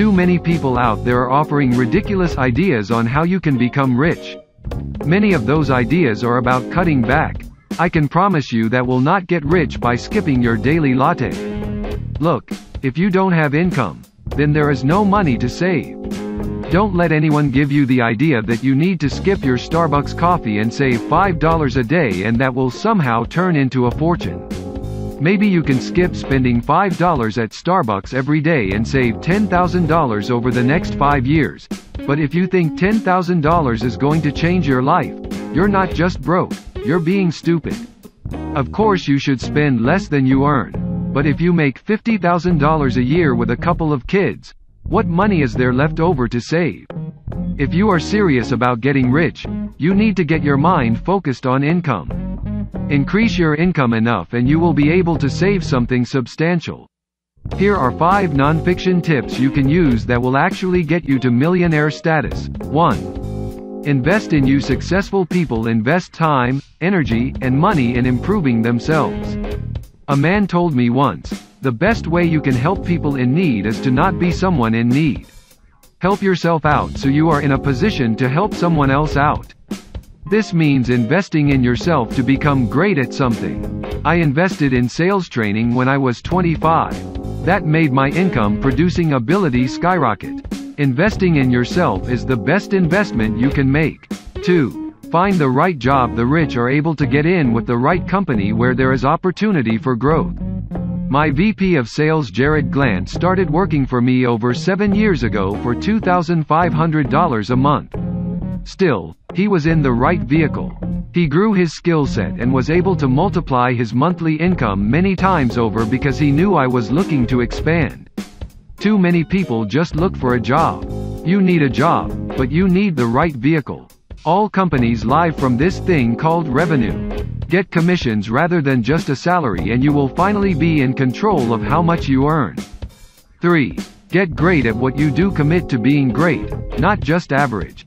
Too many people out there are offering ridiculous ideas on how you can become rich. Many of those ideas are about cutting back. I can promise you that will not get rich by skipping your daily latte. Look, if you don't have income, then there is no money to save. Don't let anyone give you the idea that you need to skip your Starbucks coffee and save $5 a day and that will somehow turn into a fortune. Maybe you can skip spending $5 at Starbucks every day and save $10,000 over the next 5 years. But if you think $10,000 is going to change your life, you're not just broke, you're being stupid. Of course you should spend less than you earn. But if you make $50,000 a year with a couple of kids, what money is there left over to save? If you are serious about getting rich, you need to get your mind focused on income. Increase your income enough and you will be able to save something substantial. Here are 5 non-fiction tips you can use that will actually get you to millionaire status. 1. Invest in you. Successful people invest time, energy, and money in improving themselves. A man told me once, the best way you can help people in need is to not be someone in need. Help yourself out so you are in a position to help someone else out. This means investing in yourself to become great at something. I invested in sales training when I was 25. That made my income producing ability skyrocket. Investing in yourself is the best investment you can make. 2. Find the right job. The rich are able to get in with the right company where there is opportunity for growth. My VP of Sales Jared Glant started working for me over 7 years ago for $2,500 a month. Still, he was in the right vehicle. He grew his skill set and was able to multiply his monthly income many times over because he knew I was looking to expand. Too many people just look for a job. You need a job, but you need the right vehicle. All companies live from this thing called revenue. Get commissions rather than just a salary and you will finally be in control of how much you earn. 3. Get great at what you do. Commit to being great, not just average.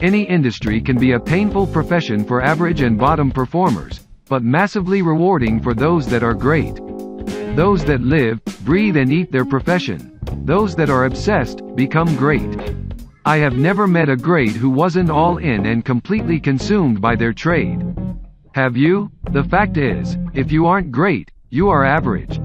Any industry can be a painful profession for average and bottom performers, but massively rewarding for those that are great. Those that live, breathe and eat their profession. Those that are obsessed, become great. I have never met a great who wasn't all in and completely consumed by their trade. Have you? The fact is, if you aren't great, you are average.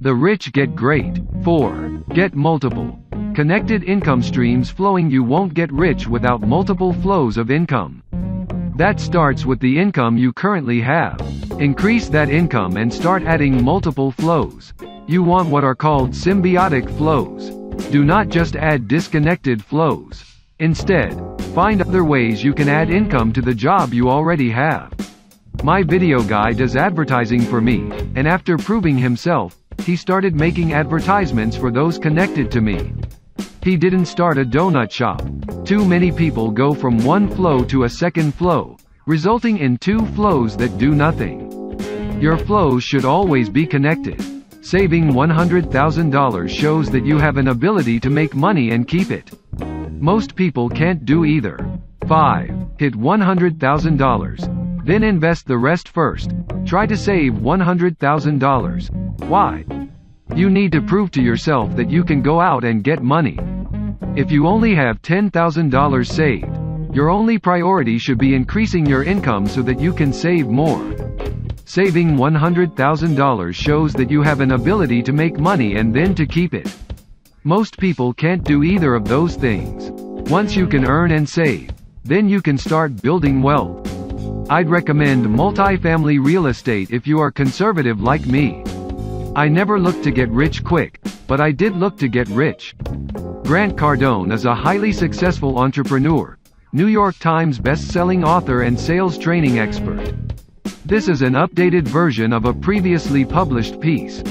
The rich get great. 4. Get multiple connected income streams flowing. You won't get rich without multiple flows of income. That starts with the income you currently have. Increase that income and start adding multiple flows. You want what are called symbiotic flows. Do not just add disconnected flows. Instead, find other ways you can add income to the job you already have. My video guy does advertising for me, and after proving himself, he started making advertisements for those connected to me. He didn't start a donut shop. Too many people go from one flow to a second flow, resulting in 2 flows that do nothing. Your flows should always be connected. Saving $100,000 shows that you have an ability to make money and keep it. Most people can't do either. 5. Hit $100,000. Then invest the rest first. Try to save $100,000. Why? You need to prove to yourself that you can go out and get money. If you only have $10,000 saved, your only priority should be increasing your income so that you can save more. Saving $100,000 shows that you have an ability to make money and then to keep it. Most people can't do either of those things. Once you can earn and save, then you can start building wealth. I'd recommend multifamily real estate if you are conservative like me. I never looked to get rich quick, but I did look to get rich. Grant Cardone is a highly successful entrepreneur, New York Times best-selling author and sales training expert. This is an updated version of a previously published piece.